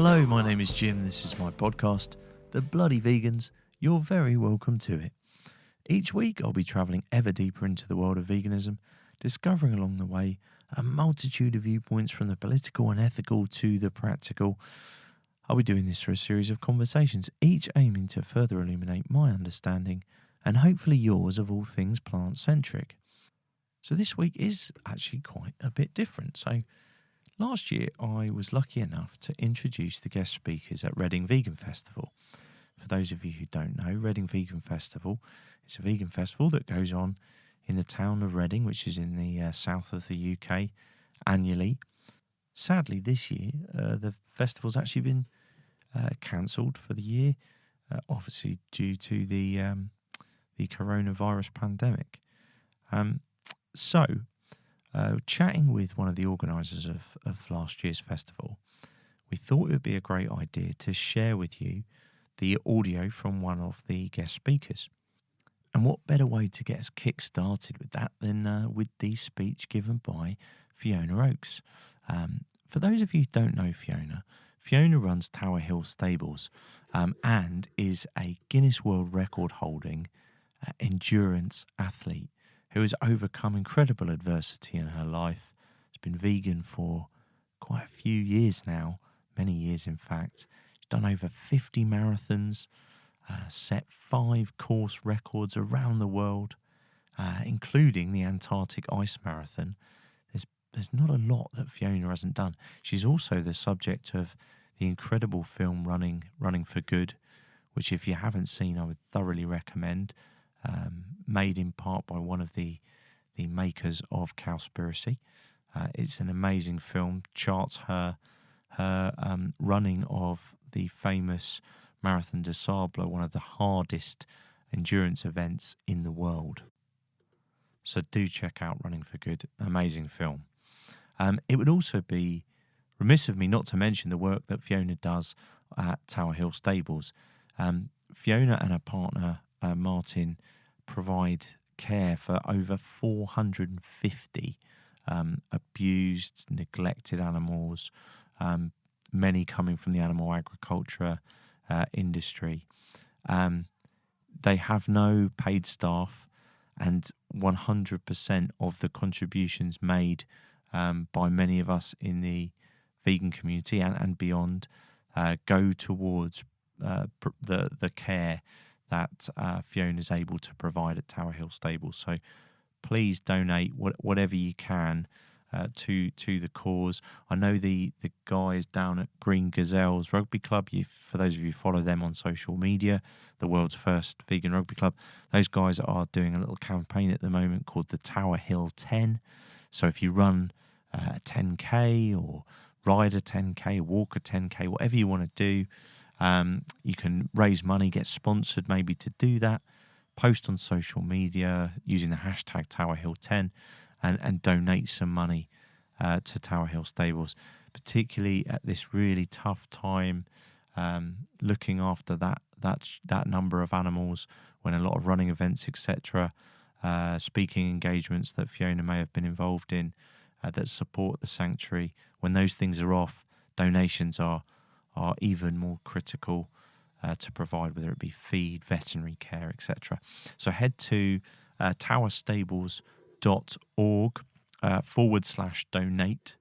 Hello, my name is Jim. This is my podcast, The Bloody Vegans. You're very welcome to it. Each week I'll be travelling ever deeper into the world of veganism, discovering along the way a multitude of viewpoints from the political and ethical to the practical. I'll be doing this through a series of conversations, each aiming to further illuminate my understanding and hopefully yours of all things plant-centric. So this week is actually quite a bit different. So last year I was lucky enough to introduce the guest speakers at Reading Vegan Festival. For those of you who don't know, Reading Vegan Festival is a vegan festival that goes on in the town of Reading, which is in the south of the UK, annually. Sadly, this year, the festival's actually been cancelled for the year, obviously due to the coronavirus pandemic. Chatting with one of the organisers of last year's festival, we thought it would be a great idea to share with you the audio from one of the guest speakers. And what better way to get us kick-started with that than with the speech given by Fiona Oakes. For those of you who don't know Fiona runs Tower Hill Stables and is a Guinness World Record holding endurance athlete who has overcome incredible adversity in her life. Has been vegan for quite a few years now, many years in fact. She's done over 50 marathons, set 5 course records around the world, including the Antarctic Ice Marathon. There's not a lot that Fiona hasn't done. She's also the subject of the incredible film Running for Good, which if you haven't seen, I would thoroughly recommend. Made in part by one of the makers of Cowspiracy. It's an amazing film, charts her running of the famous Marathon des Sables, one of the hardest endurance events in the world. So do check out Running for Good, amazing film. It would also be remiss of me not to mention the work that Fiona does at Tower Hill Stables. Fiona and her partner, Martin, provide care for over 450 abused, neglected animals, many coming from the animal agriculture industry. They have no paid staff, and 100% of the contributions made by many of us in the vegan community and beyond go towards the care that Fiona is able to provide at Tower Hill Stables. So please donate whatever you can to the cause. I know the guys down at Green Gazelles Rugby Club, for those of you who follow them on social media, the world's first vegan rugby club, those guys are doing a little campaign at the moment called the Tower Hill 10. So if you run a 10k or ride a 10k, walk a 10k, whatever you want to do, you can raise money, get sponsored maybe to do that, post on social media using the hashtag Tower Hill 10 and donate some money to Tower Hill Stables, particularly at this really tough time, looking after that number of animals when a lot of running events, etc., speaking engagements that Fiona may have been involved in that support the sanctuary. When those things are off, donations are even more critical to provide, whether it be feed, veterinary care, etc. So head to towerstables.org/donate.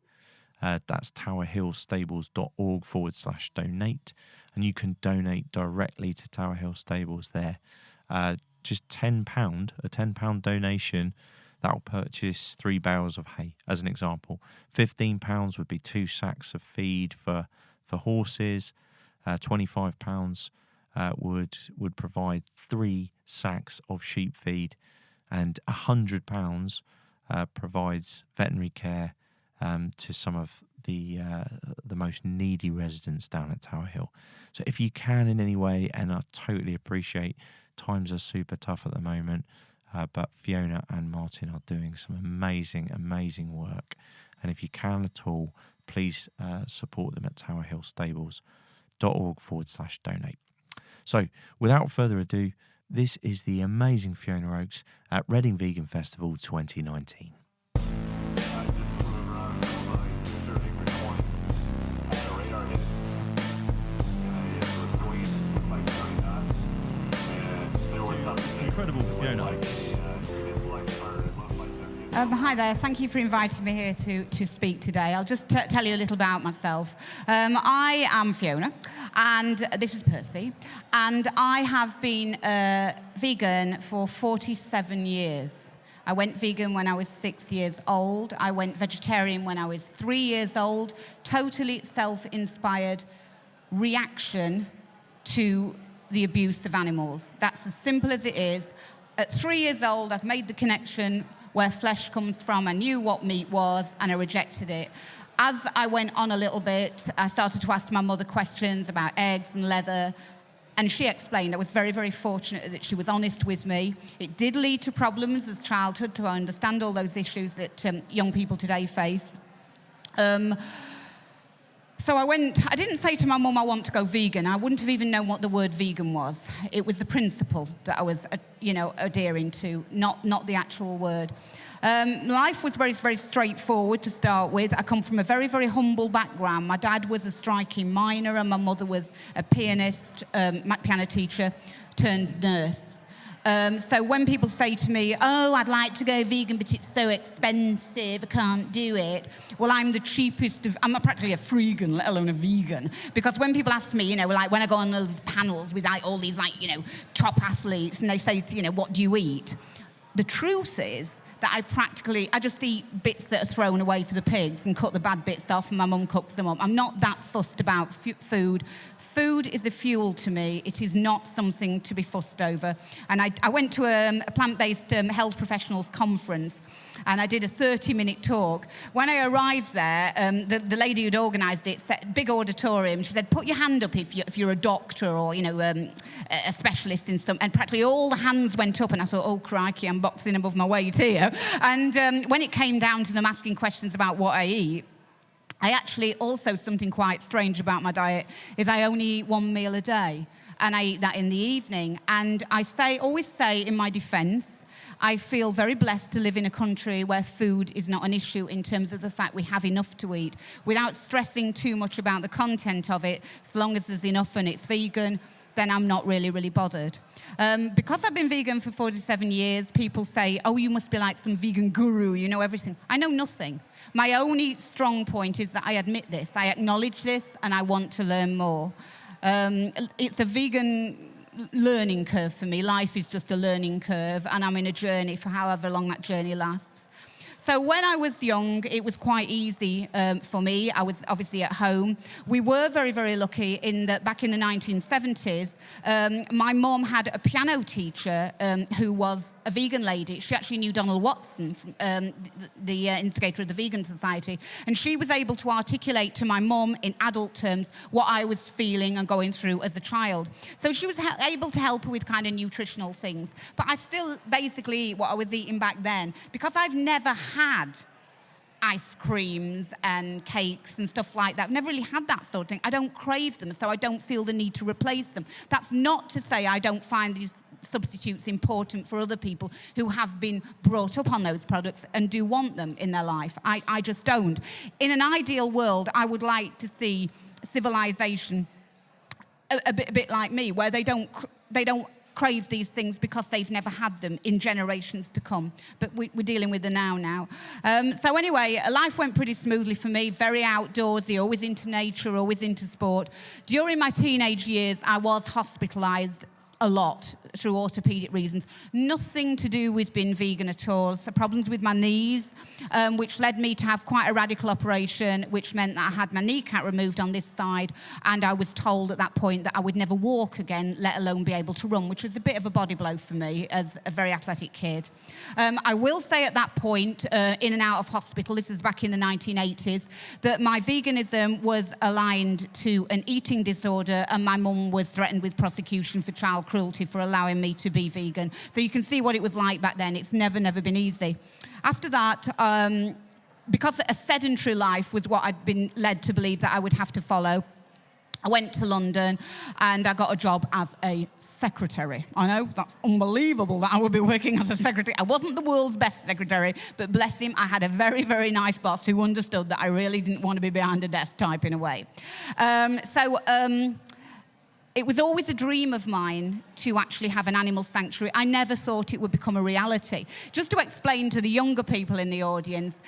That's towerhillstables.org/donate. And you can donate directly to Tower Hill Stables there. Just £10, a £10 donation, that'll purchase 3 bales of hay, as an example. £15 would be 2 sacks of feed for horses. £25 would provide 3 sacks of sheep feed, and £100 provides veterinary care to some of the most needy residents down at Tower Hill. So if you can in any way, and I totally appreciate times are super tough at the moment, but Fiona and Martin are doing some amazing work. And if you can at all, please support them at towerhillstables.org/donate. So without further ado, this is the amazing Fiona Oakes at Reading Vegan Festival 2019. incredible Fiona Oakes. Hi there, thank you for inviting me here to speak today. I'll just tell you a little about myself. I am Fiona, and this is Percy, and I have been vegan for 47 years. I went vegan when I was 6 years old. I went vegetarian when I was 3 years old. Totally self-inspired reaction to the abuse of animals. That's as simple as it is. At 3 years old, I've made the connection where flesh comes from. I knew what meat was, and I rejected it. As I went on a little bit, I started to ask my mother questions about eggs and leather, and she explained. I was very, very fortunate that she was honest with me. It did lead to problems as childhood to understand all those issues that young people today face. So I didn't say to my mum, I want to go vegan. I wouldn't have even known what the word vegan was. It was the principle that I was, adhering to, not the actual word. Life was very, very straightforward to start with. I come from a very, very humble background. My dad was a striking miner, and my mother was a pianist, piano teacher turned nurse. So when people say to me, oh, I'd like to go vegan, but it's so expensive, I can't do it. Well, I'm the cheapest I'm practically a freegan, let alone a vegan. Because when people ask me, like when I go on all these panels with all these top athletes, and they say, what do you eat? The truth is that I just eat bits that are thrown away for the pigs and cut the bad bits off, and my mum cooks them up. I'm not that fussed about food. Food is the fuel to me. It is not something to be fussed over. And I went to a plant-based health professionals conference, and I did a 30-minute talk. When I arrived there, the lady who'd organised it, big auditorium, she said, put your hand up if you're a doctor or, a specialist in some, and practically all the hands went up, and I thought, oh, crikey, I'm boxing above my weight here. And when it came down to them asking questions about what I eat, I actually also, something quite strange about my diet is I only eat one meal a day, and I eat that in the evening. And I always say in my defense, I feel very blessed to live in a country where food is not an issue in terms of the fact we have enough to eat, without stressing too much about the content of it. As long as there's enough and it's vegan, then I'm not really, really bothered. Because I've been vegan for 47 years, people say, oh, you must be like some vegan guru, you know everything. I know nothing. My only strong point is that I admit this, I acknowledge this, and I want to learn more. It's a vegan learning curve for me. Life is just a learning curve, and I'm in a journey for however long that journey lasts. So when I was young, it was quite easy for me. I was obviously at home. We were very, very lucky in that back in the 1970s, my mum had a piano teacher who was a vegan lady. She actually knew Donald Watson, the instigator of the Vegan Society, and she was able to articulate to my mum in adult terms what I was feeling and going through as a child. So she was able to help her with kind of nutritional things. But I still basically eat what I was eating back then, because I've never had ice creams and cakes and stuff like that. I've never really had that sort of thing. I don't crave them, so I don't feel the need to replace them. That's not to say I don't find these substitutes important for other people who have been brought up on those products and do want them in their life. I just don't. In an ideal world, I would like to see civilization a bit like me, where they don't crave these things because they've never had them in generations to come. But we're dealing with the now. So anyway, life went pretty smoothly for me, very outdoorsy, always into nature, always into sport. During my teenage years, I was hospitalised a lot through orthopedic reasons. Nothing to do with being vegan at all. So problems with my knees, which led me to have quite a radical operation, which meant that I had my kneecap removed on this side, and I was told at that point that I would never walk again, let alone be able to run, which was a bit of a body blow for me as a very athletic kid. I will say at that point, in and out of hospital, this is back in the 1980s, that my veganism was aligned to an eating disorder, and my mum was threatened with prosecution for child cruelty for allowing me to be vegan. So you can see what it was like back then. It's never been easy. After that, because a sedentary life was what I'd been led to believe that I would have to follow, I went to London and I got a job as a secretary. I know, that's unbelievable that I would be working as a secretary. I wasn't the world's best secretary, but bless him, I had a very, very nice boss who understood that I really didn't want to be behind a desk typing away. It was always a dream of mine to actually have an animal sanctuary. I never thought it would become a reality. Just to explain to the younger people in the audience,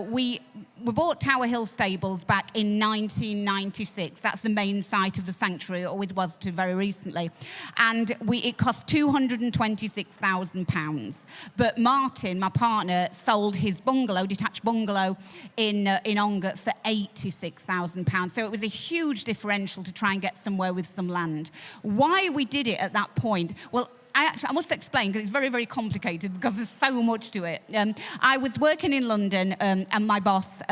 we bought Tower Hill Stables back in 1996. That's the main site of the sanctuary. It always was to very recently. And it cost £226,000. But Martin, my partner, sold his bungalow, detached bungalow, in Ongar for £86,000. So it was a huge differential to try and get somewhere with some land. Why we did it at that point, well, I must explain, because it's very, very complicated, because there's so much to it. I was working in London, and my boss...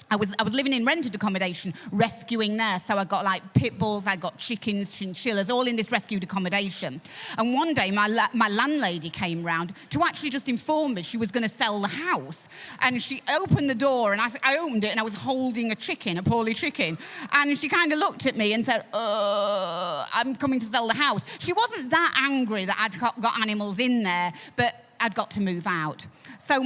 I was living in rented accommodation, rescuing there. So I got like pit bulls, I got chickens, chinchillas, all in this rescued accommodation. And one day my landlady came round to actually just inform me she was going to sell the house. And she opened the door, and I opened it, and I was holding a poorly chicken. And she kind of looked at me and said, I'm coming to sell the house. She wasn't that angry that I'd got animals in there, but I'd got to move out. So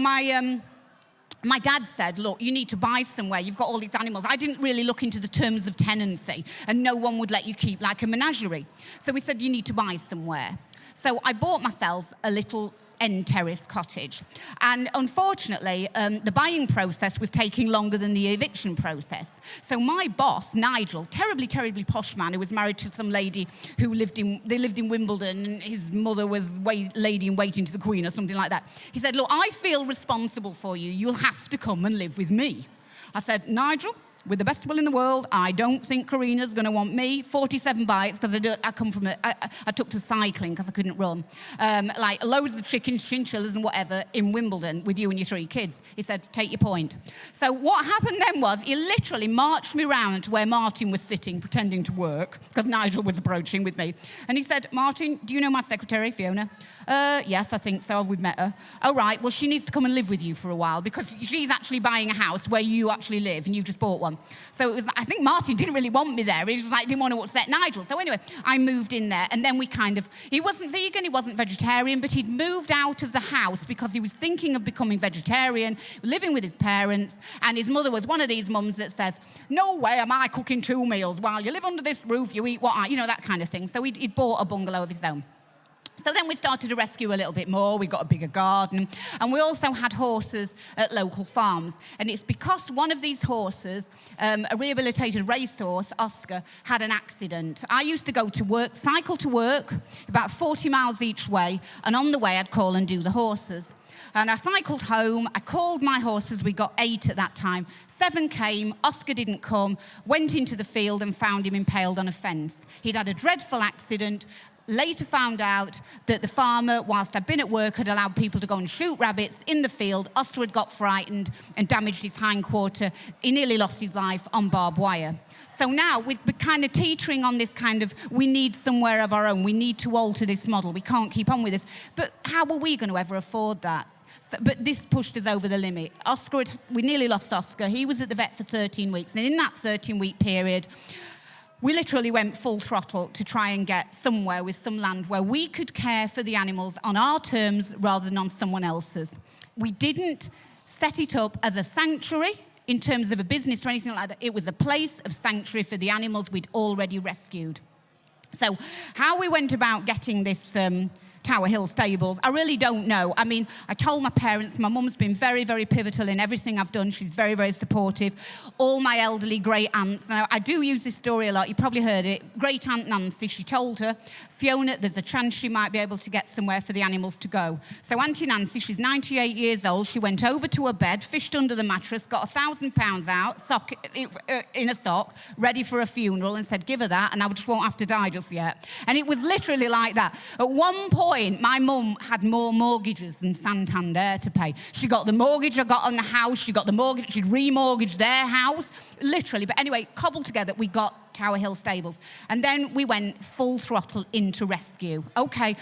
my dad said, look, you need to buy somewhere. You've got all these animals. I didn't really look into the terms of tenancy, and no one would let you keep like a menagerie. So we said, you need to buy somewhere. So I bought myself a little end terrace cottage. And unfortunately, the buying process was taking longer than the eviction process. So my boss, Nigel, terribly, terribly posh man who was married to some lady who lived in Wimbledon, and his mother was lady in waiting to the Queen or something like that. He said, look, I feel responsible for you. You'll have to come and live with me. I said, Nigel, with the best will in the world, I don't think Karina's going to want me. 47 bikes, because I come from I took to cycling because I couldn't run. Like loads of chickens, chinchillas and whatever in Wimbledon with you and your 3 kids. He said, take your point. So what happened then was he literally marched me round to where Martin was sitting, pretending to work, because Nigel was approaching with me. And he said, Martin, do you know my secretary, Fiona? Yes, I think so. We've met her. Oh, right. Well, she needs to come and live with you for a while, because she's actually buying a house where you actually live, and you've just bought one. So it was, I think Martin didn't really want me there. He just didn't want to upset Nigel. So anyway, I moved in there, and then he wasn't vegan, he wasn't vegetarian, but he'd moved out of the house because he was thinking of becoming vegetarian, living with his parents, and his mother was one of these mums that says, no way am I cooking 2 meals. While you live under this roof, you eat what I, that kind of thing. So he'd bought a bungalow of his own. So then we started to rescue a little bit more. We got a bigger garden. And we also had horses at local farms. And it's because one of these horses, a rehabilitated racehorse, Oscar, had an accident. I used to go to work, cycle to work, about 40 miles each way. And on the way, I'd call and do the horses. And I cycled home. I called my horses. We got 8 at that time. 7 came. Oscar didn't come. Went into the field and found him impaled on a fence. He'd had a dreadful accident. Later found out that the farmer, whilst I'd been at work, had allowed people to go and shoot rabbits in the field. Oscar had got frightened and damaged his hindquarter. He nearly lost his life on barbed wire. So now we're kind of teetering on this kind of, we need somewhere of our own. We need to alter this model. We can't keep on with this. But how are we going to ever afford that? But this pushed us over the limit. We nearly lost Oscar. He was at the vet for 13 weeks. And in that 13-week period, we literally went full throttle to try and get somewhere with some land where we could care for the animals on our terms rather than on someone else's. We didn't set it up as a sanctuary in terms of a business or anything like that. It was a place of sanctuary for the animals we'd already rescued. So how we went about getting this Tower Hill Stables, I really don't know. I mean, I told my parents, my mum's been very, very pivotal in everything I've done. She's very, very supportive. All my elderly great aunts, now I do use this story a lot, you probably heard it. Great Aunt Nancy, she told her, Fiona, there's a chance she might be able to get somewhere for the animals to go. So Auntie Nancy, she's 98 years old, she went over to her bed, fished under the mattress, got £1,000 out, in a sock, ready for a funeral, and said, give her that, and I just won't have to die just yet. And it was literally like that. At one point, my mum had more mortgages than Santander to pay. She got the mortgage I got on the house, she got the mortgage, she'd remortgaged their house, literally. But anyway, cobbled together, we got Tower Hill Stables. And then we went full throttle into rescue. Okay,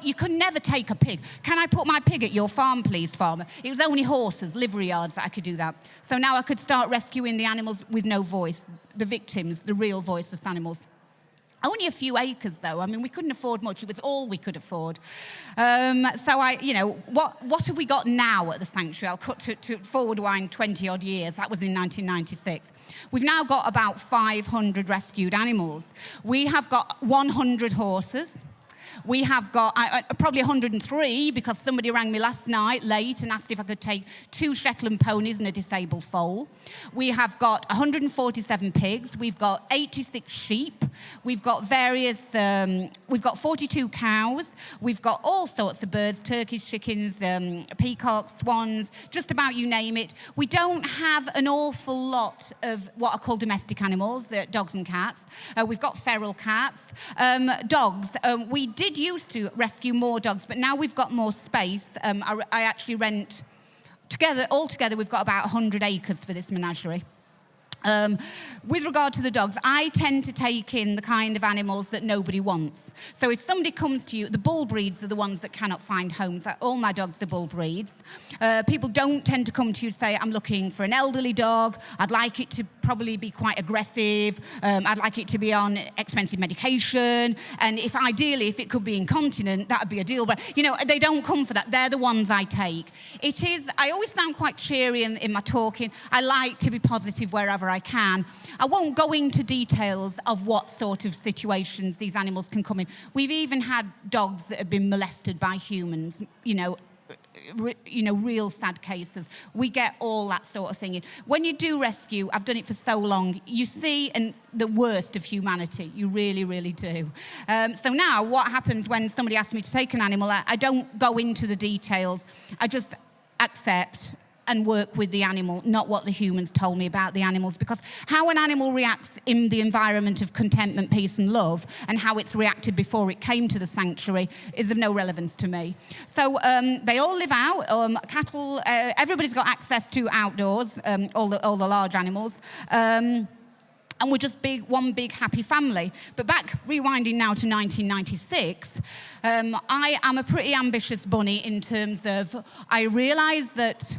you could never take a pig. Can I put my pig at your farm, please, farmer? It was only horses, livery yards that I could do that. So now I could start rescuing the animals with no voice, the victims, the real voiceless animals. Only a few acres, though. I mean, we couldn't afford much. It was all we could afford. What have we got now at the sanctuary? I'll cut to forward wind 20-odd years. That was in 1996. We've now got about 500 rescued animals. We have got 100 horses. We have got probably 103 because somebody rang me last night late and asked if I could take 2 Shetland ponies and a disabled foal. We have got 147 pigs. We've got 86 sheep. We've got we've got 42 cows. We've got all sorts of birds, turkeys, chickens, peacocks, swans, just about you name it. We don't have an awful lot of what are called domestic animals, dogs and cats. We've got feral cats. Dogs, we did used to rescue more dogs, but now we've got more space. I actually rent altogether we've got about 100 acres for this menagerie. With regard to the dogs, I tend to take in the kind of animals that nobody wants. So if somebody comes to you, the bull breeds are the ones that cannot find homes. All my dogs are bull breeds. People don't tend to come to you and say, I'm looking for an elderly dog. I'd like it to probably be quite aggressive. I'd like it to be on expensive medication. And ideally, if it could be incontinent, that would be a deal. But, they don't come for that. They're the ones I take. I always sound quite cheery in my talking. I like to be positive wherever I can. I won't go into details of what sort of situations these animals can come in. We've even had dogs that have been molested by humans, real sad cases. We get all that sort of thing in. When you do rescue, I've done it for so long, you see the worst of humanity. You really, really do. So now what happens when somebody asks me to take an animal, I don't go into the details. I just accept and work with the animal, not what the humans told me about the animals, because how an animal reacts in the environment of contentment, peace and love, and how it's reacted before it came to the sanctuary is of no relevance to me. So they all live out, cattle, everybody's got access to outdoors, all the large animals. And we're just one big happy family. But rewinding now to 1996, I am a pretty ambitious bunny in terms of, I realise that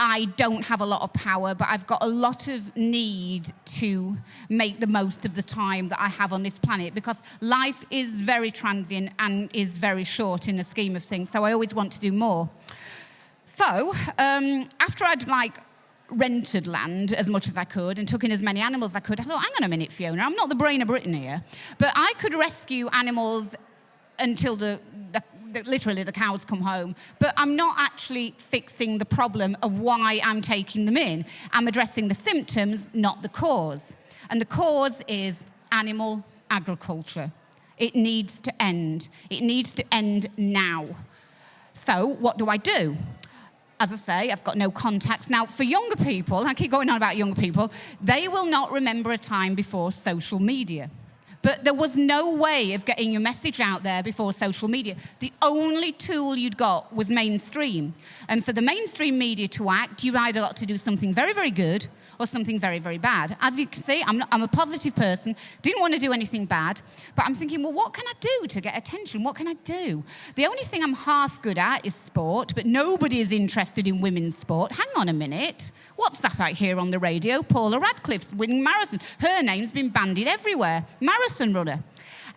I don't have a lot of power, but I've got a lot of need to make the most of the time that I have on this planet, because life is very transient and is very short in the scheme of things, so I always want to do more. So after I'd rented land as much as I could and took in as many animals as I could, I thought, hang on a minute, Fiona, I'm not the brain of Britain here, but I could rescue animals until literally the cows come home, but I'm not actually fixing the problem of why I'm taking them in. I'm addressing the symptoms, not the cause. And the cause is animal agriculture. It needs to end. It needs to end now. So what do I do? As I say, I've got no contacts. Now, for younger people, I keep going on about younger people, they will not remember a time before social media. But there was no way of getting your message out there before social media. The only tool you'd got was mainstream. And for the mainstream media to act, you either got to do something very, very good or something very, very bad. As you can see, I'm a positive person, didn't want to do anything bad, but I'm thinking, well, what can I do to get attention? What can I do? The only thing I'm half good at is sport, but nobody is interested in women's sport. Hang on a minute. What's that I hear on the radio? Paula Radcliffe's winning marathon. Her name's been bandied everywhere. Marathon runner.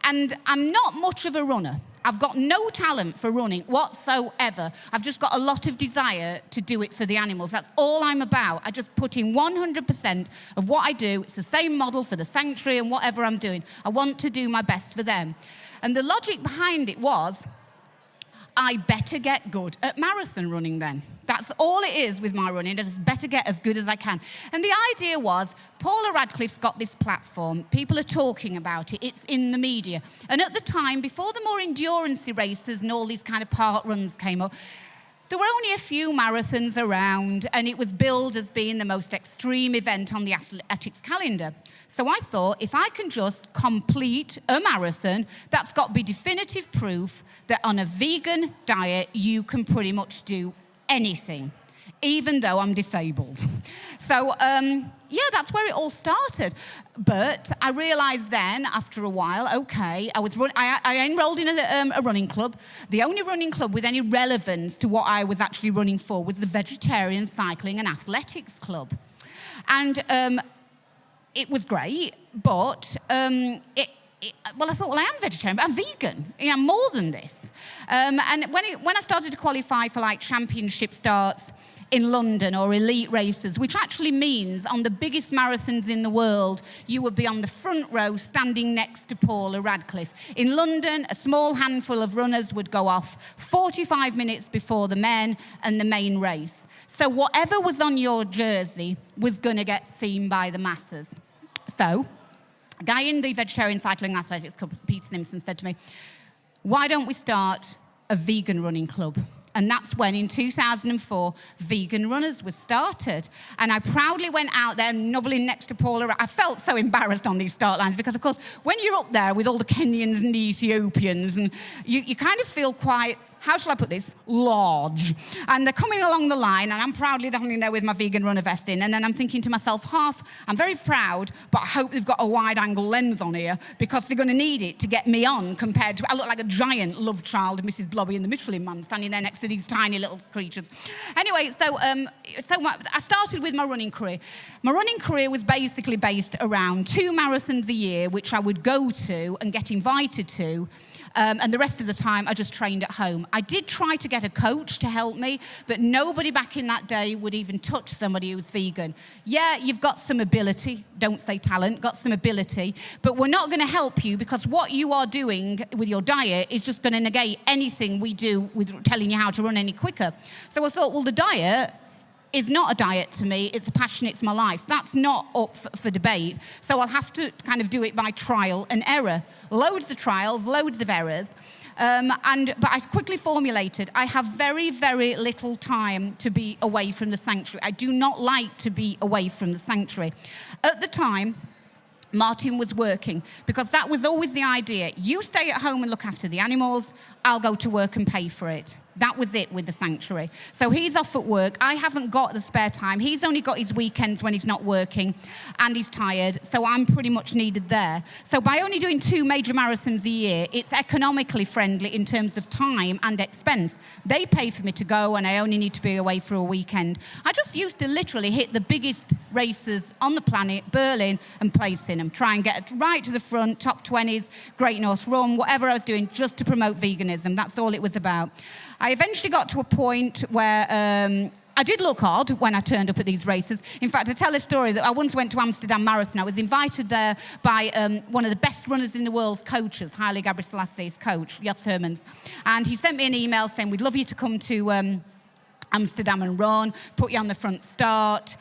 And I'm not much of a runner. I've got no talent for running whatsoever. I've just got a lot of desire to do it for the animals. That's all I'm about. I just put in 100% of what I do. It's the same model for the sanctuary and whatever I'm doing. I want to do my best for them. And the logic behind it was, I better get good at marathon running then. That's all it is with my running. I just better get as good as I can. And the idea was, Paula Radcliffe's got this platform. People are talking about it. It's in the media. And at the time, before the more endurance races and all these kind of park runs came up, there were only a few marathons around, and it was billed as being the most extreme event on the athletics calendar. So I thought, if I can just complete a marathon, that's got to be definitive proof that on a vegan diet, you can pretty much do anything, even though I'm disabled. So, that's where it all started. But I realised then, after a while, okay, I enrolled in a running club. The only running club with any relevance to what I was actually running for was the Vegetarian Cycling and Athletics Club. And it was great, but well, I thought, well, I am vegetarian, but I'm vegan. You know, I'm more than this. And when I started to qualify for like championship starts in London or elite races, which actually means on the biggest marathons in the world, you would be on the front row standing next to Paula Radcliffe. In London, a small handful of runners would go off 45 minutes before the men and the main race. So whatever was on your jersey was going to get seen by the masses. So a guy in the Vegetarian Cycling Athletics Club, Peter Simpson, said to me, why don't we start a vegan running club? And that's when, in 2004, Vegan Runners was started. And I proudly went out there nubbling next to Paula. I felt so embarrassed on these start lines because, of course, when you're up there with all the Kenyans and the Ethiopians, and you kind of feel quite, how shall I put this, large. And they're coming along the line, and I'm proudly standing there with my vegan runner vest in. And then I'm thinking to myself, I'm very proud, but I hope they've got a wide-angle lens on here because they're going to need it to get me on compared to, I look like a giant love child of Mrs. Blobby and the Michelin Man standing there next to these tiny little creatures. Anyway, so I started with my running career. My running career was basically based around 2 marathons a year, which I would go to and get invited to. And the rest of the time, I just trained at home. I did try to get a coach to help me, but nobody back in that day would even touch somebody who was vegan. Yeah, you've got some ability, don't say talent, got some ability, but we're not going to help you because what you are doing with your diet is just going to negate anything we do with telling you how to run any quicker. So I thought, well, the diet is not a diet to me, it's a passion, it's my life. That's not up for debate. So I'll have to kind of do it by trial and error. Loads of trials, loads of errors. But I quickly formulated, I have very, very little time to be away from the sanctuary. I do not like to be away from the sanctuary. At the time, Martin was working because that was always the idea. You stay at home and look after the animals, I'll go to work and pay for it. That was it with the sanctuary. So he's off at work. I haven't got the spare time. He's only got his weekends when he's not working and he's tired. So I'm pretty much needed there. So by only doing 2 major marathons a year, it's economically friendly in terms of time and expense. They pay for me to go and I only need to be away for a weekend. I just used to literally hit the biggest races on the planet, Berlin, and place in them. Try and get right to the front, top 20s, Great North Run, whatever I was doing just to promote veganism. That's all it was about. I eventually got to a point where I did look odd when I turned up at these races. In fact, I tell a story that I once went to Amsterdam Marathon. I was invited there by one of the best runners in the world's coaches, Haile Gebrselassie coach, Jos Hermans. And he sent me an email saying, we'd love you to come to Amsterdam and run, put you on the front start,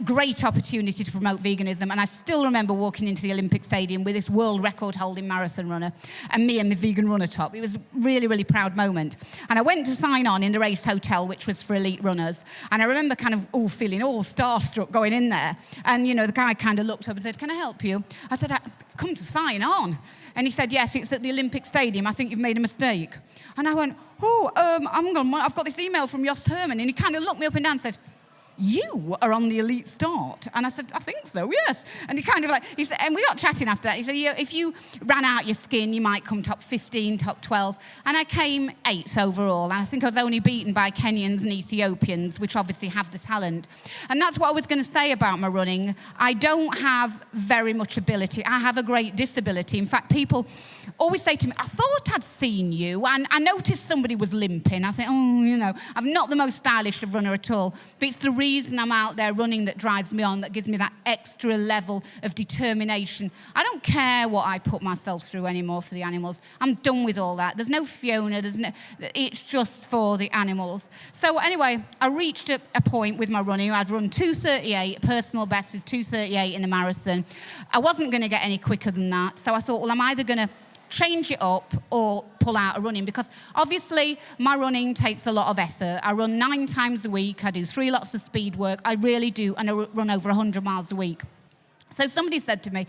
great opportunity to promote veganism. And I still remember walking into the Olympic Stadium with this world record holding marathon runner and me and my vegan runner top. It was a really, really proud moment. And I went to sign on in the race hotel, which was for elite runners. And I remember kind of feeling all starstruck going in there. And, you know, the guy kind of looked up and said, can I help you? I said, I've come to sign on. And he said, yes, it's at the Olympic Stadium. I think you've made a mistake. And I went, I've got this email from Jos Herman. And he kind of looked me up and down and said, you are on the elite start? And I said, I think so, yes. And he kind of he said, and we got chatting after that. He said, if you ran out your skin, you might come top 15, top 12. And I came 8th overall. And I think I was only beaten by Kenyans and Ethiopians, which obviously have the talent. And that's what I was going to say about my running. I don't have very much ability. I have a great disability. In fact, people always say to me, I thought I'd seen you. And I noticed somebody was limping. I said, I'm not the most stylish runner at all. But it's the reason I'm out there running that drives me on, that gives me that extra level of determination. I don't care what I put myself through anymore for the animals. I'm done with all that. There's no Fiona, it's just for the animals. So anyway, I reached a point with my running. I'd run 2:38, personal best is 2:38 in the marathon. I wasn't going to get any quicker than that. So I thought, well, I'm either going to change it up or pull out of running, because obviously my running takes a lot of effort. I run 9 times a week. I do 3 lots of speed work. I really do, and I run over 100 miles a week. So somebody said to me,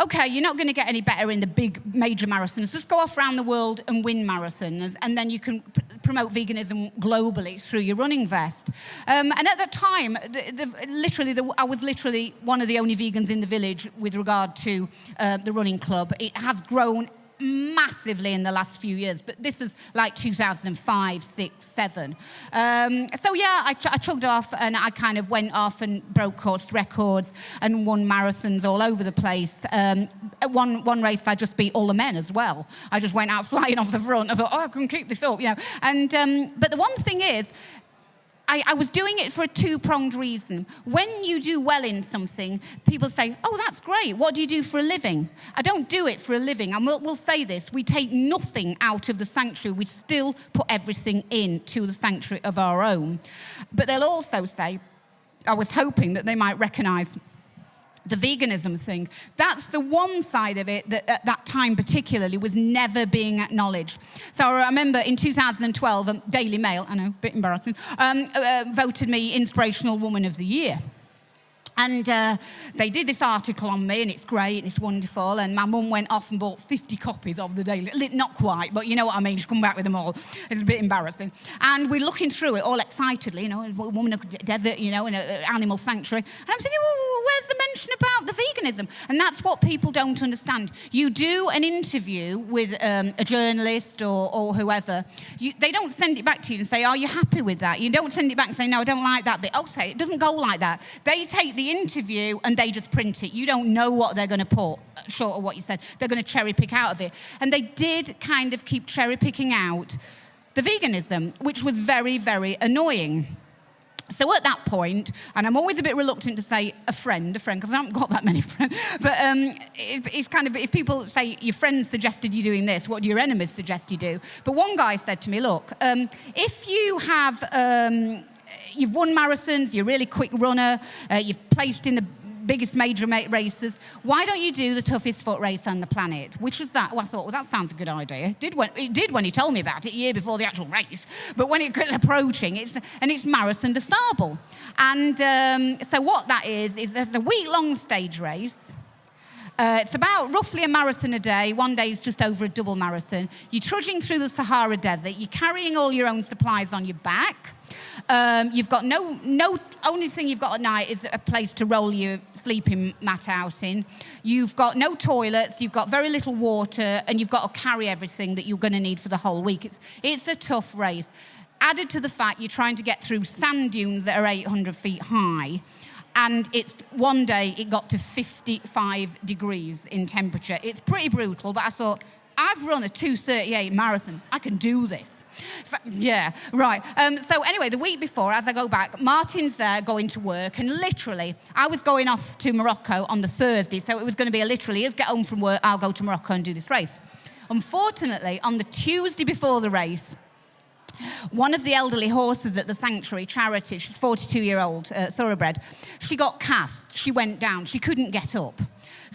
okay, you're not going to get any better in the big major marathons. Just go off around the world and win marathons, and then you can promote veganism globally through your running vest. And at that time, I was literally one of the only vegans in the village with regard to the running club. It has grown massively in the last few years, but this is like 2005, 6, 7. So yeah, I chugged off, and I kind of went off and broke course records and won marathons all over the place. At one race, I just beat all the men as well. I just went out flying off the front. I thought, oh, I can keep this up, you know. And but the one thing is, I was doing it for a two-pronged reason. When you do well in something, people say, oh, that's great. What do you do for a living? I don't do it for a living. And we'll say this. We take nothing out of the sanctuary. We still put everything into the sanctuary of our own. But they'll also say, I was hoping that they might recognise the veganism thing. That's the one side of it that at that time particularly was never being acknowledged. So I remember in 2012, Daily Mail, I know, a bit embarrassing, voted me Inspirational Woman of the Year. And they did this article on me, and it's great, and it's wonderful. And my mum went off and bought 50 copies of the Daily, not quite, but you know what I mean. She come back with them all. It's a bit embarrassing. And we're looking through it all excitedly, you know, a woman of the desert, you know, in an animal sanctuary. And I'm thinking, well, where's the mention about the veganism? And that's what people don't understand. You do an interview with a journalist or whoever. They don't send it back to you and say, are you happy with that? You don't send it back and say, no, I don't like that bit. Okay, it doesn't go like that. They take the interview and they just print it. You don't know what they're going to put, short of what you said. They're going to cherry pick out of it. And they did kind of keep cherry picking out the veganism, which was very, very annoying. So at that point, and I'm always a bit reluctant to say a friend, because I haven't got that many friends, but it's kind of, if people say your friends suggested you doing this, what do your enemies suggest you do? But one guy said to me, look, if you have... you've won marathons, you're a really quick runner, you've placed in the biggest major races, why don't you do the toughest foot race on the planet? Which was that? Well, I thought, well, that sounds a good idea. It did when he told me about it, a year before the actual race. But when it got approaching, it's Marathon de Sable. And so what that is there's a week-long stage race. It's about roughly a marathon a day. One day is just over a double marathon. You're trudging through the Sahara Desert. You're carrying all your own supplies on your back. You've got no. Only thing you've got at night is a place to roll your sleeping mat out in. You've got no toilets. You've got very little water, and you've got to carry everything that you're going to need for the whole week. It's a tough race. Added to the fact you're trying to get through sand dunes that are 800 feet high. And it's one day it got to 55 degrees in temperature. It's pretty brutal, but I thought, I've run a 2:38 marathon. I can do this. So, yeah, right. So anyway, the week before, as I go back, Martin's there going to work, and literally, I was going off to Morocco on the Thursday, so it was going to be he'll get home from work, I'll go to Morocco and do this race. Unfortunately, on the Tuesday before the race, one of the elderly horses at the sanctuary charity, she's 42-year-old thoroughbred, she got cast. She went down. She couldn't get up.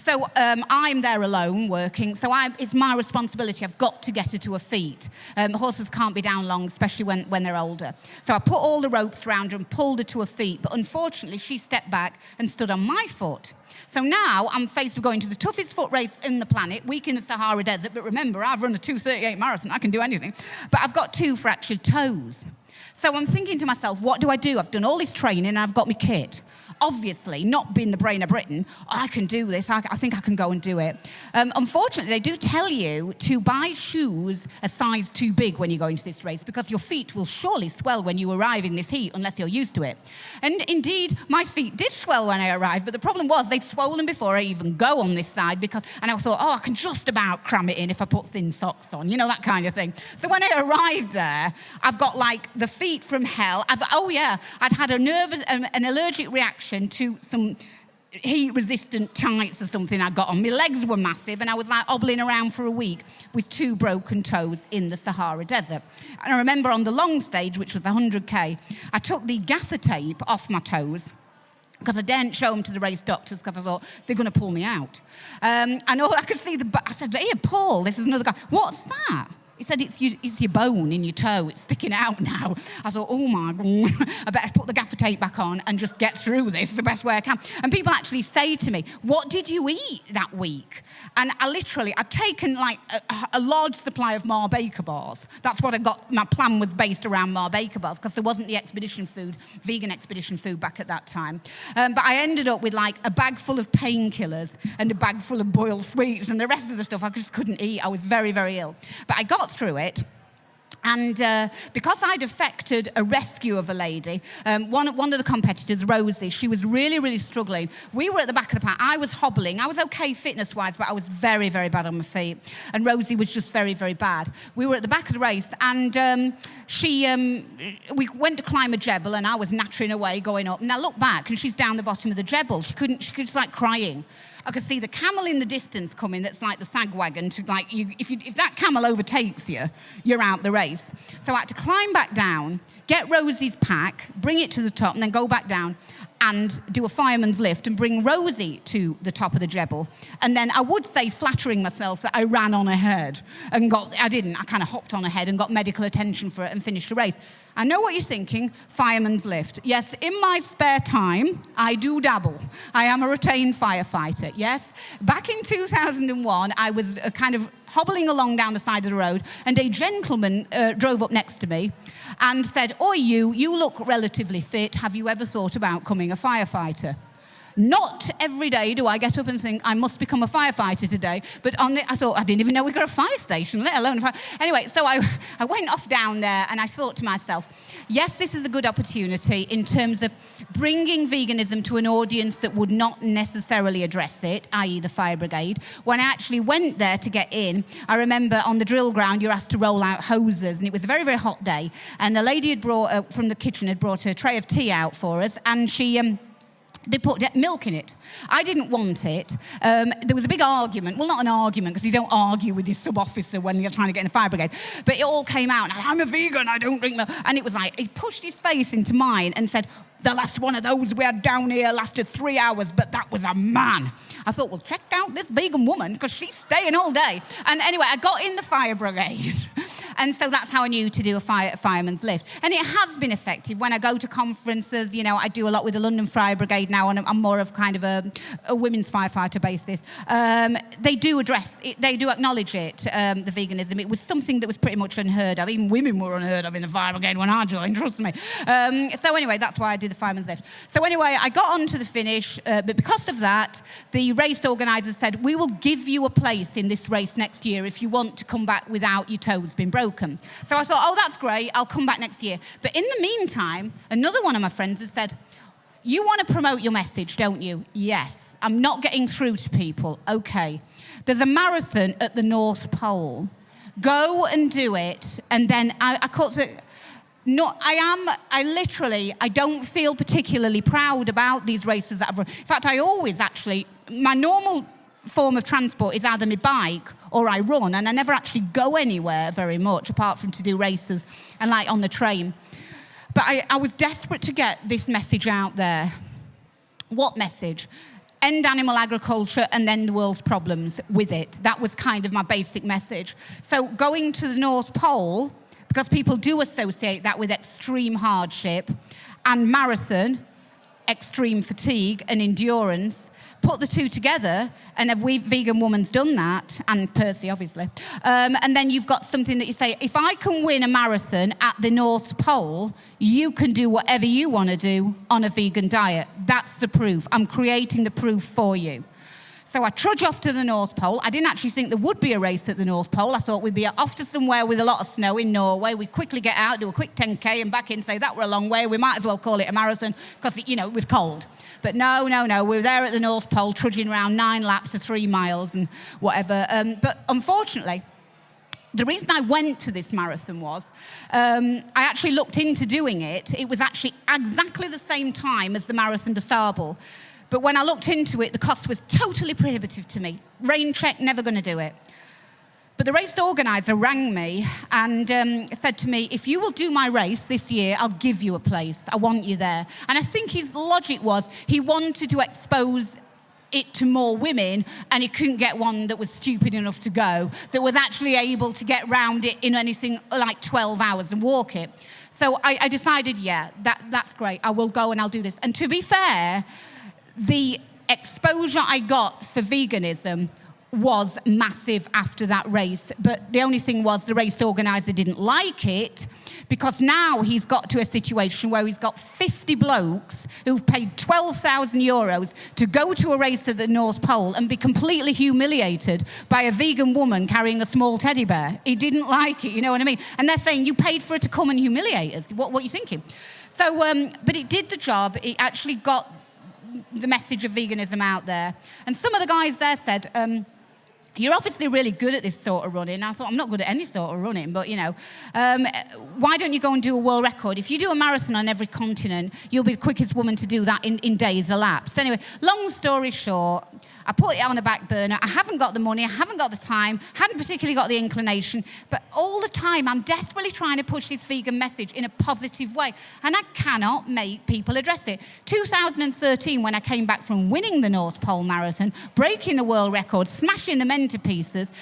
So I'm there alone working, so it's my responsibility. I've got to get her to her feet. Horses can't be down long, especially when they're older. So I put all the ropes around her and pulled her to her feet, but unfortunately she stepped back and stood on my foot. So now I'm faced with going to the toughest foot race in the planet, week in the Sahara Desert, but remember, I've run a 2:38 marathon, I can do anything. But I've got 2 fractured toes. So I'm thinking to myself, what do I do? I've done all this training and I've got my kit. Obviously, not being the brain of Britain, I can do this, I think I can go and do it. Unfortunately, they do tell you to buy shoes a size too big when you go into this race, because your feet will surely swell when you arrive in this heat, unless you're used to it. And indeed, my feet did swell when I arrived, but the problem was they'd swollen before I even go on this side, and I thought, I can just about cram it in if I put thin socks on, you know, that kind of thing. So when I arrived there, I've got like the feet from hell. I'd had an allergic reaction to some heat-resistant tights or something I got on. My legs were massive, and I was like hobbling around for a week with 2 broken toes in the Sahara Desert. And I remember on the long stage, which was 100K, I took the gaffer tape off my toes because I daren't show them to the race doctors because I thought, they're going to pull me out. And all I could see, I said, here, Paul, this is another guy. What's that? He said, it's your bone in your toe. It's sticking out now. I thought, oh, my God. I better put the gaffer tape back on and just get through this the best way I can. And people actually say to me, what did you eat that week? And I'd taken, like, a large supply of Mar Baker bars. That's what I got. My plan was based around Mar Baker bars because there wasn't the vegan expedition food back at that time. But I ended up with, like, a bag full of painkillers and a bag full of boiled sweets, and the rest of the stuff I just couldn't eat. I was very, very ill. But I got through it. And because I'd effected a rescue of a lady, one of the competitors, Rosie, she was really, really struggling. We were at the back of the pack. I was hobbling. I was okay fitness-wise, but I was very, very bad on my feet. And Rosie was just very, very bad. We were at the back of the race, and we went to climb a jebel, and I was nattering away, going up. And I looked back, and she's down the bottom of the jebel. She was like crying. I could see the camel in the distance coming. That's like the fag wagon. If that camel overtakes you, you're out the race. So I had to climb back down, get Rosie's pack, bring it to the top, and then go back down and do a fireman's lift and bring Rosie to the top of the jebel. And then I would say, flattering myself, that I ran on ahead and I didn't. I kind of hopped on ahead and got medical attention for it and finished the race. I know what you're thinking, fireman's lift. Yes, in my spare time, I do dabble. I am a retained firefighter, yes. Back in 2001, I was kind of hobbling along down the side of the road, and a gentleman drove up next to me and said, "Oi, you look relatively fit. Have you ever thought about becoming a firefighter?" Not every day do I get up and think, I must become a firefighter today. But I thought, I didn't even know we got a fire station, let alone a fire. Anyway, so I went off down there and I thought to myself, yes, this is a good opportunity in terms of bringing veganism to an audience that would not necessarily address it, i.e. the fire brigade. When I actually went there to get in, I remember on the drill ground, you're asked to roll out hoses, and it was a very, very hot day. And the lady from the kitchen had brought a tray of tea out for us, and they put milk in it. I didn't want it. There was a big argument. Well, not an argument, because you don't argue with your sub-officer when you're trying to get in the fire brigade. But it all came out. I'm a vegan, I don't drink milk. And it was like, he pushed his face into mine and said, the last one of those we had down here lasted 3 hours, but that was a man. I thought, well, check out this vegan woman, because she's staying all day. And anyway, I got in the fire brigade. And so that's how I knew to do a fireman's lift. And it has been effective. When I go to conferences, I do a lot with the London Fire Brigade now, and I'm more of kind of a women's firefighter basis. They do address it, they do acknowledge it, the veganism. It was something that was pretty much unheard of. Even women were unheard of in the fire brigade when I joined, trust me. So anyway, that's why I did the fireman's lift. So anyway, I got on to the finish, but because of that, the race organisers said, we will give you a place in this race next year if you want to come back without your toes being broken. So I thought, oh, that's great, I'll come back next year. But in the meantime, another one of my friends had said, you want to promote your message, don't you? Yes. I'm not getting through to people. Okay. There's a marathon at the North Pole. Go and do it. And then I caught it. No, I don't feel particularly proud about these races that I've run. In fact, I always my normal form of transport is either my bike or I run, and I never actually go anywhere very much apart from to do races and like on the train. But I was desperate to get this message out there. What message? End animal agriculture and then the world's problems with it. That was kind of my basic message. So going to the North Pole, because people do associate that with extreme hardship, and marathon, extreme fatigue and endurance, put the two together, and a vegan woman's done that, and Percy, obviously. And then you've got something that you say, if I can win a marathon at the North Pole, you can do whatever you want to do on a vegan diet. That's the proof. I'm creating the proof for you. So I trudge off to the North Pole. I didn't actually think there would be a race at the North Pole. I thought we'd be off to somewhere with a lot of snow in Norway. We'd quickly get out, do a quick 10K and back in, say that were a long way. We might as well call it a marathon because, it was cold. But no. We were there at the North Pole, trudging around 9 laps of 3 miles and whatever. But unfortunately, the reason I went to this marathon was I actually looked into doing it. It was actually exactly the same time as the Marathon de Sable. But when I looked into it, the cost was totally prohibitive to me. Rain check, never going to do it. But the race organiser rang me and said to me, if you will do my race this year, I'll give you a place. I want you there. And I think his logic was he wanted to expose it to more women, and he couldn't get one that was stupid enough to go, that was actually able to get round it in anything like 12 hours and walk it. So I decided, yeah, that's great. I will go and I'll do this. And to be fair, the exposure I got for veganism was massive after that race. But the only thing was the race organiser didn't like it, because now he's got to a situation where he's got 50 blokes who've paid 12,000 euros to go to a race at the North Pole and be completely humiliated by a vegan woman carrying a small teddy bear. He didn't like it, you know what I mean? And they're saying, you paid for her to come and humiliate us. What are you thinking? So, but it did the job. It actually got the message of veganism out there. And some of the guys there said, you're obviously really good at this sort of running. I thought, I'm not good at any sort of running, but, you know, why don't you go and do a world record? If you do a marathon on every continent, you'll be the quickest woman to do that in days elapsed. Anyway, long story short, I put it on a back burner. I haven't got the money, I haven't got the time, hadn't particularly got the inclination, but all the time I'm desperately trying to push this vegan message in a positive way, and I cannot make people address it. 2013, when I came back from winning the North Pole Marathon, breaking the world record, smashing the men to pieces,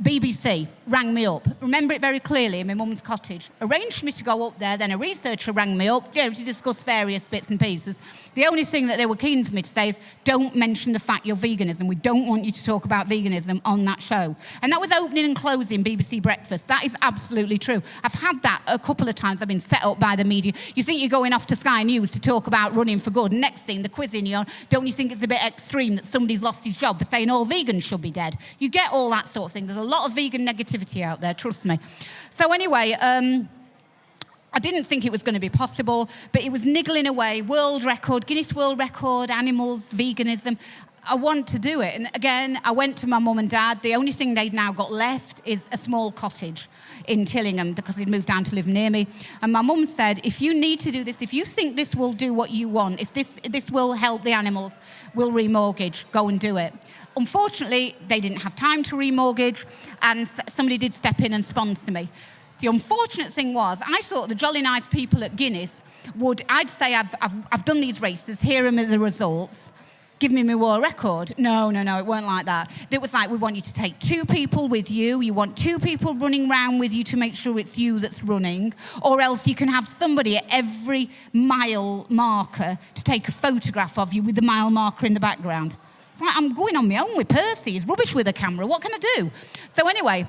BBC rang me up. Remember it very clearly in my mum's cottage. Arranged me to go up there, then a researcher rang me up, to discuss various bits and pieces. The only thing that they were keen for me to say is, don't mention the fact you're veganism. We don't want you to talk about veganism on that show. And that was opening and closing BBC Breakfast. That is absolutely true. I've had that a couple of times. I've been set up by the media. You think you're going off to Sky News to talk about running for good. Next thing, they're quizzing you on, don't you think it's a bit extreme that somebody's lost his job for saying all vegans should be dead? You get all that sort of thing. There's a lot of vegan negativity out there, trust me. So anyway, I didn't think it was going to be possible, but it was niggling away. World record, Guinness World Record, animals, veganism. I want to do it. And again, I went to my mum and dad. The only thing they'd now got left is a small cottage in Tillingham, because he'd moved down to live near me. And my mum said, if you need to do this, if you think this will do what you want, if this will help the animals, we'll remortgage, go and do it. Unfortunately, they didn't have time to remortgage, and somebody did step in and sponsor me. The unfortunate thing was, I thought the jolly nice people at Guinness would, I'd say, I've done these races, here are the results, give me my world record. No, it weren't like that. It was like, we want you to take 2 people with you, you want 2 people running around with you to make sure it's you that's running, or else you can have somebody at every mile marker to take a photograph of you with the mile marker in the background. I'm going on my own with Percy. He's rubbish with a camera. What can I do? So anyway,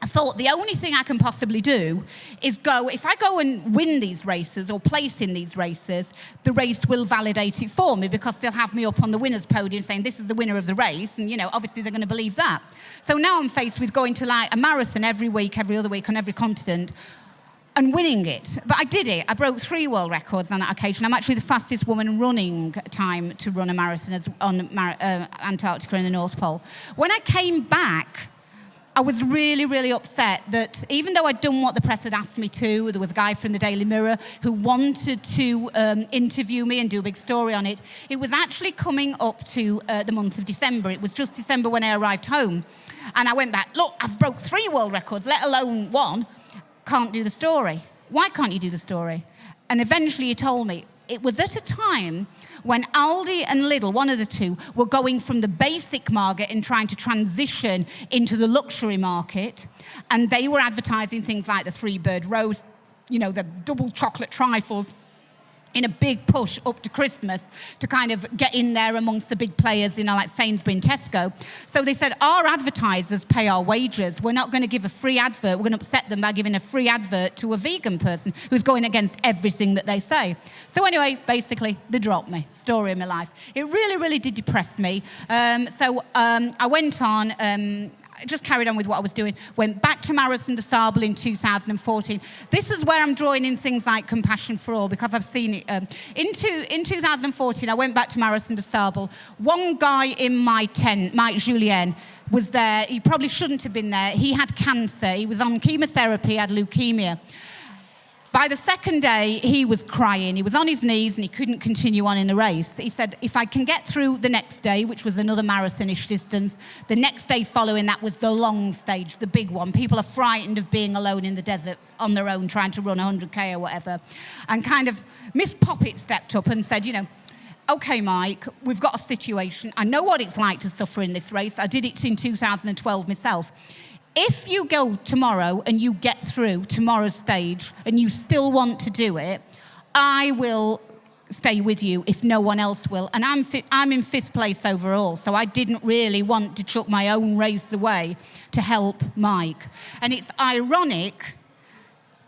I thought the only thing I can possibly do is go, if I go and win these races or place in these races, the race will validate it for me, because they'll have me up on the winner's podium saying this is the winner of the race, and, you know, obviously they're going to believe that. So now I'm faced with going to like a marathon every week, every other week on every continent, and winning it. But I did it. I broke 3 world records on that occasion. I'm actually the fastest woman running time to run a marathon on Antarctica and the North Pole. When I came back, I was really, really upset that even though I'd done what the press had asked me to, there was a guy from the Daily Mirror who wanted to interview me and do a big story on it. It was actually coming up to the month of December. It was just December when I arrived home. And I went back, look, I've broke 3 world records, let alone 1. Can't do the story. Why can't you do the story? And eventually he told me, it was at a time when Aldi and Lidl, one of the two, were going from the basic market and trying to transition into the luxury market. And they were advertising things like the 3-bird roast, you know, the double chocolate trifles, in a big push up to Christmas to kind of get in there amongst the big players, you know, like Sainsbury and Tesco. So they said, our advertisers pay our wages. We're not going to give a free advert. We're going to upset them by giving a free advert to a vegan person who's going against everything that they say. So anyway, basically, they dropped me. Story of my life. It really, really did depress me. So I went on... I just carried on with what I was doing, went back to Marathon des Sables in 2014. This is where I'm drawing in things like Compassion for All, because I've seen it. In 2014, I went back to Marathon des Sables. One guy in my tent, Mike Julien, was there. He probably shouldn't have been there. He had cancer. He was on chemotherapy, had leukemia. By the second day, he was crying. He was on his knees and he couldn't continue on in the race. He said, if I can get through the next day, which was another marathonish distance, the next day following that was the long stage, the big one. People are frightened of being alone in the desert on their own, trying to run 100K or whatever. And kind of Miss Poppet stepped up and said, you know, okay, Mike, we've got a situation. I know what it's like to suffer in this race. I did it in 2012 myself. If you go tomorrow and you get through tomorrow's stage and you still want to do it, I will stay with you if no one else will. And I'm in 5th place overall, so I didn't really want to chuck my own race away to help Mike. And it's ironic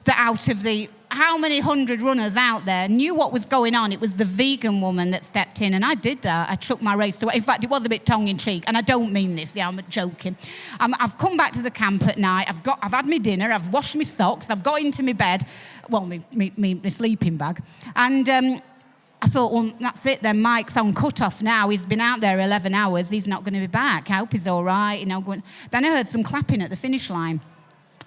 that out of the how many 100 runners out there knew what was going on. It was the vegan woman that stepped in, and I did that. I took my race away. In fact, it was a bit tongue-in-cheek, and I don't mean this. Yeah, I'm joking. I've come back to the camp at night. I've had my dinner. I've washed my socks. I've got into my bed, well, my sleeping bag, and I thought, well, that's it then. Mike's on cut-off now. He's been out there 11 hours. He's not going to be back. I hope he's all right. Then I heard some clapping at the finish line.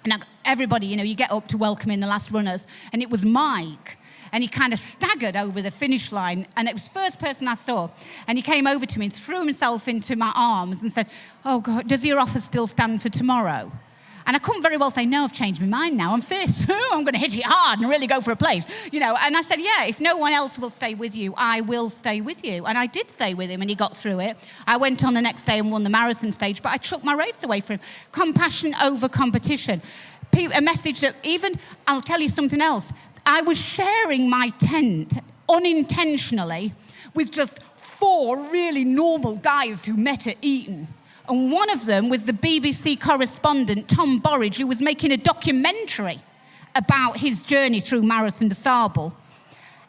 And everybody, you get up to welcome in the last runners, and it was Mike. And he kind of staggered over the finish line, and it was the first person I saw. And he came over to me and threw himself into my arms and said, oh, God, does your offer still stand for tomorrow? And I couldn't very well say, no, I've changed my mind now. I'm fit. I'm going to hit it hard and really go for a place. And I said, yeah, if no one else will stay with you, I will stay with you. And I did stay with him, and he got through it. I went on the next day and won the marathon stage, but I took my race away from him. Compassion over competition. A message that I'll tell you something else. I was sharing my tent unintentionally with just 4 really normal guys who met at Eton. And one of them was the BBC correspondent, Tom Borridge, who was making a documentary about his journey through Marathon de Sable.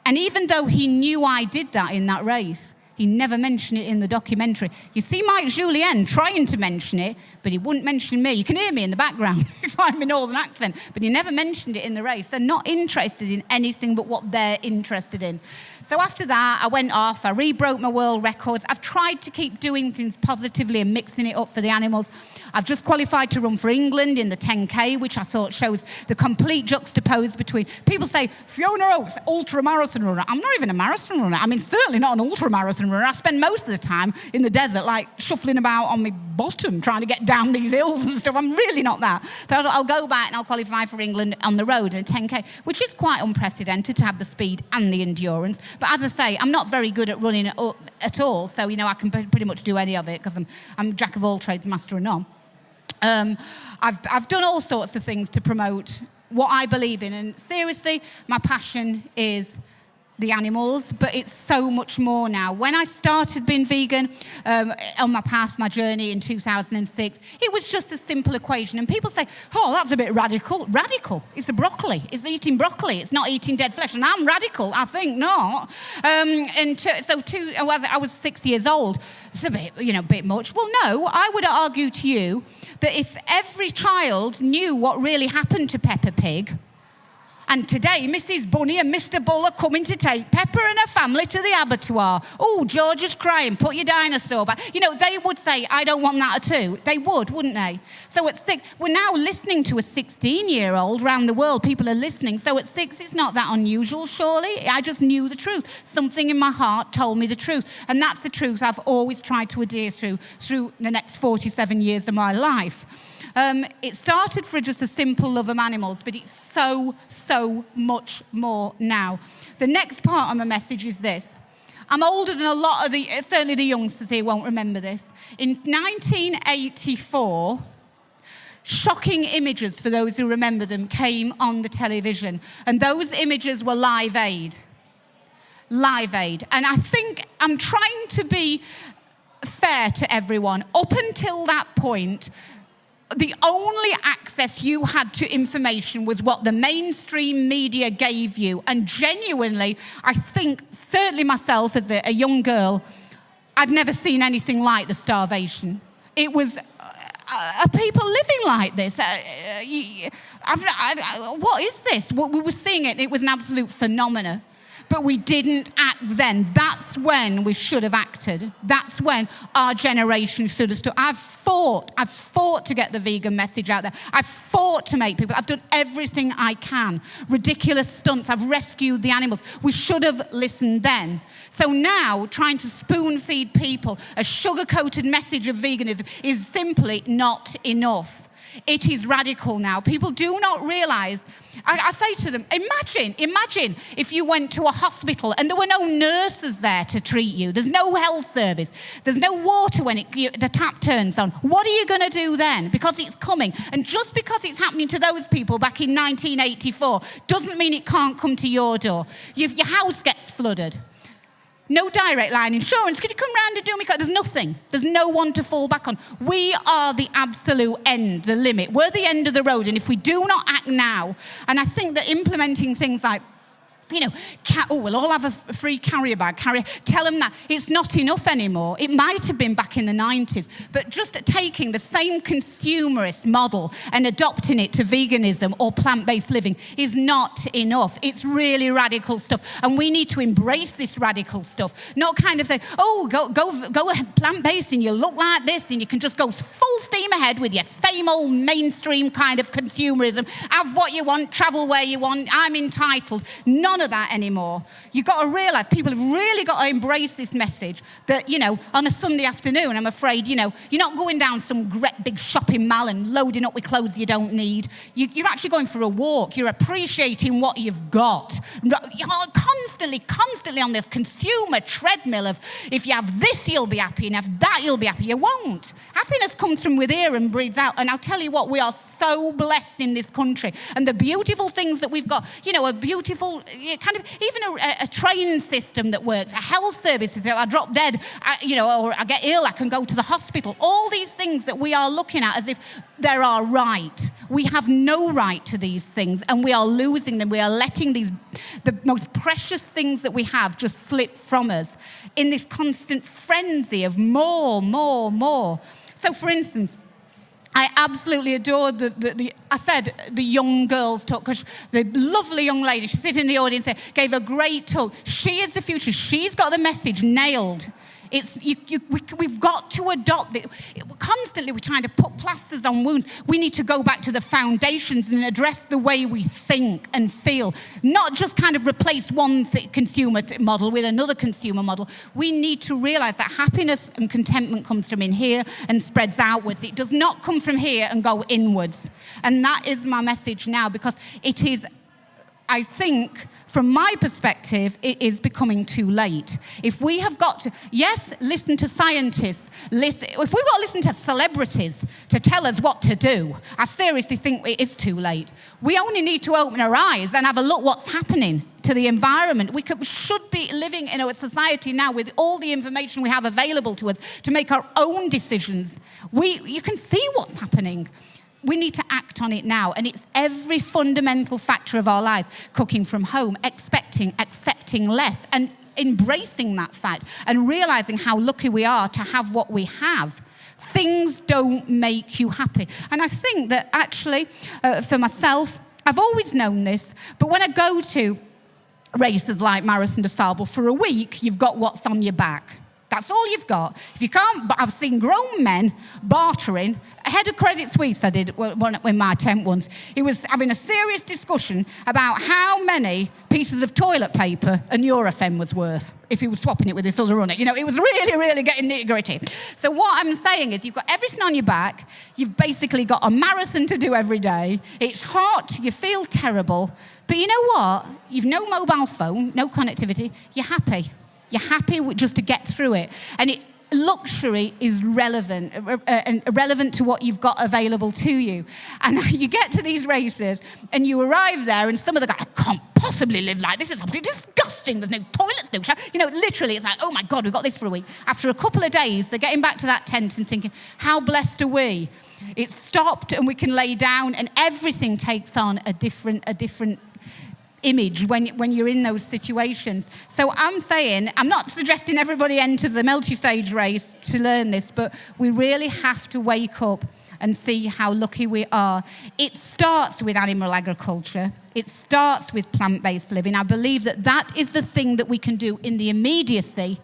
And even though he knew I did that in that race, he never mentioned it in the documentary. You see Mike Julien trying to mention it, but he wouldn't mention me. You can hear me in the background, if I'm my northern accent, but he never mentioned it in the race. They're not interested in anything but what they're interested in. So after that, I went off, I re-broke my world records. I've tried to keep doing things positively and mixing it up for the animals. I've just qualified to run for England in the 10K, which I thought shows the complete juxtapose between, people say, Fiona Oakes, ultra-marathon runner. I'm not even a marathon runner. I mean, certainly not an ultra-marathon runner. I spend most of the time in the desert, like shuffling about on my bottom, trying to get down these hills and stuff. I'm really not that. So I'll go back and I'll qualify for England on the road in a 10K, which is quite unprecedented to have the speed and the endurance. But as I say, I'm not very good at running at all, so, I can pretty much do any of it because I'm jack of all trades, master of none. I've done all sorts of things to promote what I believe in, and seriously, my passion is the animals, but it's so much more now. When I started being vegan on my path, my journey in 2006, it was just a simple equation. And people say, oh, that's a bit radical. Radical. It's the broccoli. It's eating broccoli. It's not eating dead flesh. And I'm radical. I think not. I was 6 years old. It's a bit much. Well, no, I would argue to you that if every child knew what really happened to Peppa Pig, and today, Mrs. Bunny and Mr. Bull are coming to take Pepper and her family to the abattoir. Oh, George is crying, put your dinosaur back. They would say, I don't want that too. They would, wouldn't they? So at 6, we're now listening to a 16-year-old around the world. People are listening. So at 6, it's not that unusual, surely. I just knew the truth. Something in my heart told me the truth. And that's the truth I've always tried to adhere to through the next 47 years of my life. It started for just a simple love of animals, but it's so much more now. The next part of my message is this. I'm older than a lot of certainly the youngsters here won't remember this. In 1984, shocking images, for those who remember them, came on the television. And those images were Live Aid. Live Aid. And I think I'm trying to be fair to everyone. Up until that point, the only access you had to information was what the mainstream media gave you. And genuinely, I think, certainly myself as a young girl, I'd never seen anything like the starvation. It was, are people living like this? What is this? We were seeing it. It was an absolute phenomenon. But we didn't act then. That's when we should have acted. That's when our generation should have stood. I've fought to get the vegan message out there. I've fought to make people, I've done everything I can. Ridiculous stunts, I've rescued the animals. We should have listened then. So now, trying to spoon-feed people a sugar-coated message of veganism is simply not enough. It is radical now. People do not realize. I say to them, imagine if you went to a hospital and there were no nurses there to treat you. There's no health service. There's no water when the tap turns on. What are you going to do then? Because it's coming. And just because it's happening to those people back in 1984 doesn't mean it can't come to your door. Your house gets flooded. No direct line insurance. Could you come round and do me? There's nothing. There's no one to fall back on. We are the absolute end, the limit. We're the end of the road. And if we do not act now, and I think that implementing things like, we'll all have a free carrier bag. Tell them that it's not enough anymore. It might have been back in the 90s, but just taking the same consumerist model and adopting it to veganism or plant-based living is not enough. It's really radical stuff, and we need to embrace this radical stuff. Not kind of say, go plant-based and you look like this, and you can just go full steam ahead with your same old mainstream kind of consumerism. Have what you want, travel where you want. I'm entitled. None of that anymore. You've got to realise, people have really got to embrace this message that, on a Sunday afternoon, I'm afraid, you're not going down some great big shopping mall and loading up with clothes you don't need. You're actually going for a walk. You're appreciating what you've got. You're constantly on this consumer treadmill of, if you have this, you'll be happy, and if that, you'll be happy. You won't. Happiness comes from within and breathes out. And I'll tell you what, we are so blessed in this country. And the beautiful things that we've got, a beautiful, kind of, even a train system that works, a health service, if I drop dead, or I get ill, I can go to the hospital. All these things that we are looking at as if they're our right. We have no right to these things, and we are losing them. We are letting the most precious things that we have just slip from us in this constant frenzy of more. So, for instance, I absolutely adored the young girls talk, because the lovely young lady, she's sitting in the audience there, gave a great talk. She is the future. She's got the message nailed. We've got to adopt it. Constantly we're trying to put plasters on wounds. We need to go back to the foundations and address the way we think and feel. Not just kind of replace one consumer model with another consumer model. We need to realise that happiness and contentment comes from in here and spreads outwards. It does not come from here and go inwards. And that is my message now, because it is, I think, from my perspective, it is becoming too late. If we have got to, listen to scientists, if we've got to listen to celebrities to tell us what to do, I seriously think it is too late. We only need to open our eyes and have a look what's happening to the environment. We should be living in a society now with all the information we have available to us to make our own decisions. You can see what's happening. We need to act on it now, and it's every fundamental factor of our lives. Cooking from home, accepting less, and embracing that fact, and realising how lucky we are to have what we have. Things don't make you happy. And I think that actually, for myself, I've always known this, but when I go to races like Marathon des Sables for a week, you've got what's on your back. That's all you've got. If you can't, but I've seen grown men bartering. Head of Credit Suisse, I did in my tent once. He was having a serious discussion about how many pieces of toilet paper a Nurofen was worth if he was swapping it with this other runner. It was really, really getting nitty-gritty. So what I'm saying is, you've got everything on your back. You've basically got a marathon to do every day. It's hot. You feel terrible. But you know what? You've no mobile phone, no connectivity. You're happy. You're happy just to get through it. And luxury is relevant to what you've got available to you. And you get to these races and you arrive there, and some of the guys, I can't possibly live like this. This is absolutely disgusting. There's no toilets, no shower. Literally, it's like, oh my God, we've got this for a week. After a couple of days, they're getting back to that tent and thinking, how blessed are we? It's stopped and we can lay down, and everything takes on a different image when you're in those situations. So I'm not suggesting everybody enters a multi-stage race to learn this, but we really have to wake up and see how lucky we are. It starts with animal agriculture. It starts with plant-based living. I believe that is the thing that we can do in the immediacy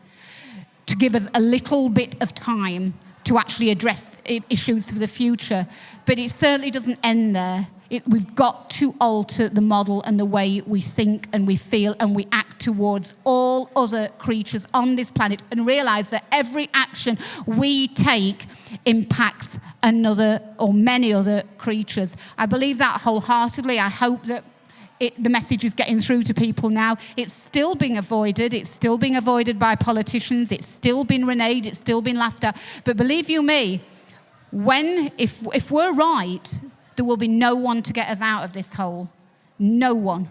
to give us a little bit of time to actually address issues for the future. But it certainly doesn't end there. We've got to alter the model and the way we think and we feel and we act towards all other creatures on this planet, and realise that every action we take impacts another or many other creatures. I believe that wholeheartedly. I hope that the message is getting through to people now. It's still being avoided. It's still being avoided by politicians. It's still been reneged. It's still been laughed at. But believe you me, if we're right, there will be no one to get us out of this hole. No one.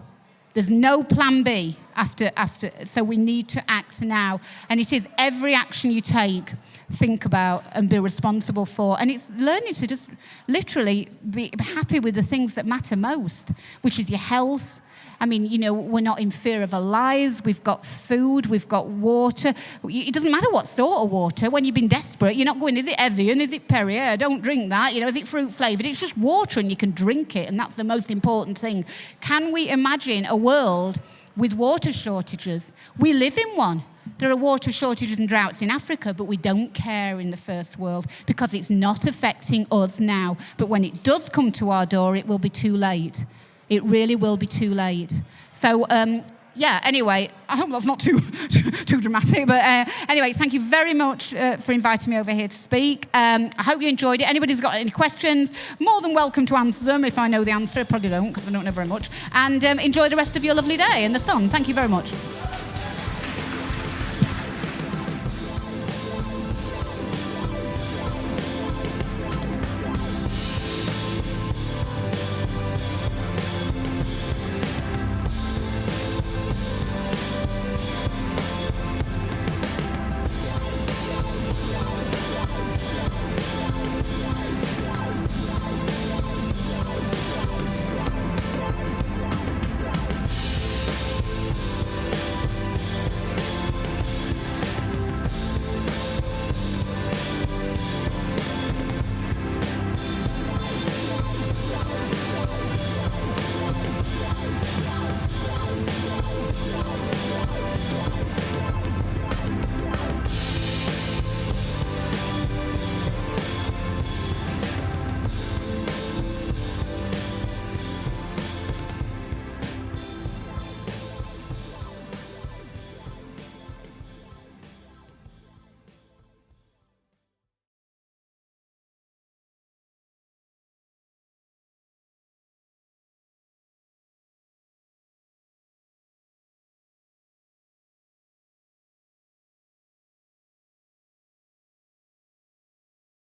There's no plan B after. So we need to act now. And it is every action you take, think about and be responsible for. And it's learning to just literally be happy with the things that matter most, which is your health. I mean, we're not in fear of our lives. We've got food. We've got water. It doesn't matter what sort of water. When you've been desperate, you're not going, is it Evian? Is it Perrier? Don't drink that. Is it fruit flavoured? It's just water and you can drink it. And that's the most important thing. Can we imagine a world with water shortages? We live in one. There are water shortages and droughts in Africa, but we don't care in the first world because it's not affecting us now. But when it does come to our door, it will be too late. It really will be too late. So, anyway, I hope that's not too dramatic. But anyway, thank you very much for inviting me over here to speak. I hope you enjoyed it. Anybody's got any questions, more than welcome to answer them. If I know the answer, I probably don't because I don't know very much. And enjoy the rest of your lovely day in the sun. Thank you very much.